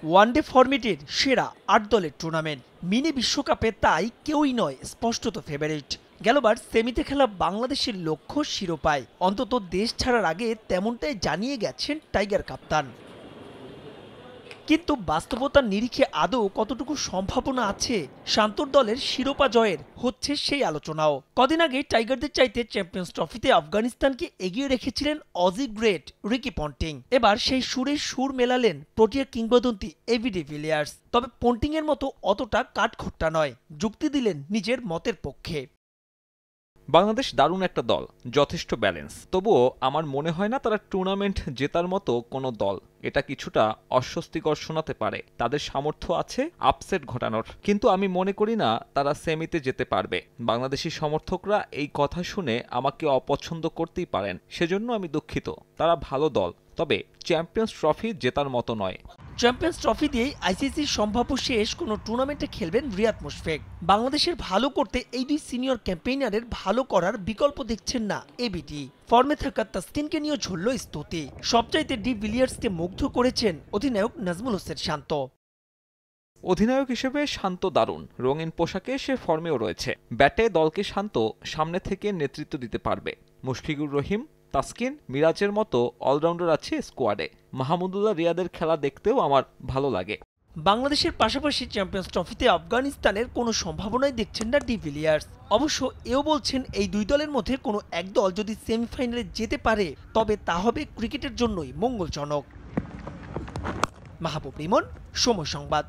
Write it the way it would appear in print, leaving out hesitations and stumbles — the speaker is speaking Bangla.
ওয়ানডে ফরম্যাটের সেরা ৮ দলের টুর্নামেন্ট, মিনি বিশ্বকাপে তাই কেউই নয় স্পষ্টত ফেভারিট। গেলবার সেমিতে খেলা বাংলাদেশের লক্ষ্য শিরোপায়, অন্তত দেশ ছাড়ার আগে তেমনটাই জানিয়ে গেছেন টাইগার কাপ্তান। কিন্তু বাস্তবতার নিরিখে আদৌ কতটুকু সম্ভাবনা আছে শান্তর দলের শিরোপা জয়ের, হচ্ছে সেই আলোচনাও। কদিন আগে টাইগারদের চাইতে চ্যাম্পিয়ন্স ট্রফিতে আফগানিস্তানকে এগিয়ে রেখেছিলেন অজি গ্রেট রিকি পন্টিং। এবার সেই সুরে সুর মেলালেন প্রোটিয়া কিংবদন্তি এবি ডিভিলিয়ার্স। তবে পন্টিং এর মতো অতটা কাঠখোট্টা নয়, যুক্তি দিলেন নিজের মতের পক্ষে। বাংলাদেশ দারুণ একটা দল, যথেষ্ট ব্যালেন্স। তবুও আমার মনে হয় না তারা টুর্নামেন্ট জেতার মতো কোনো দল। এটা কিছুটা অস্বস্তিকর শোনাতে পারে, তাদের সামর্থ্য আছে আপসেট ঘটানোর, কিন্তু আমি মনে করি না তারা সেমিতে যেতে পারবে। বাংলাদেশি সমর্থকরা এই কথা শুনে আমাকে অপছন্দ করতেই পারেন, সেজন্য আমি দুঃখিত। তারা ভালো দল, তবে চ্যাম্পিয়ন্স ট্রফি জেতার মতো নয়। চ্যাম্পিয়ন্স ট্রফি দিয়েই আইসিসির সম্ভাব্য শেষ কোনো টুর্নামেন্টে খেলবেন রিয়াদ মুশফিক। বাংলাদেশের ভালো করতে এই দুই সিনিয়র ক্যাম্পেইনারের ভালো করার বিকল্প দেখছেন না এবিটি। ফর্মে থাকা তাসকিনকে নিয়ে ঝরল স্তুতি। সবচাইতে ডিভিলিয়ার্সকে মুগ্ধ করেছেন অধিনায়ক নাজমুল হোসেন শান্ত। অধিনায়ক হিসেবে শান্ত দারুণ, রঙিন পোশাকে সে ফর্মেও রয়েছে। ব্যাটে দলকে শান্ত সামনে থেকে নেতৃত্ব দিতে পারবে। মুশফিকুর রহিম, তাসকিন, মিরাজের মতো অলরাউন্ডার আছে স্কোয়াডে। মাহমুদুল্লাহ রিয়াদের খেলা দেখতেও আমার ভালো লাগে। বাংলাদেশের পাশাপাশি চ্যাম্পিয়ন্স ট্রফিতে আফগানিস্তানের কোনো সম্ভাবনাই দেখছেন না ডিভিলিয়ার্স। অবশ্য এও বলছেন এই দুই দলের মধ্যে কোনো এক দল যদি সেমিফাইনালে যেতে পারে তবে তা হবে ক্রিকেটের জন্যই মঙ্গলজনক। মাহবুব রিমন, সময় সংবাদ।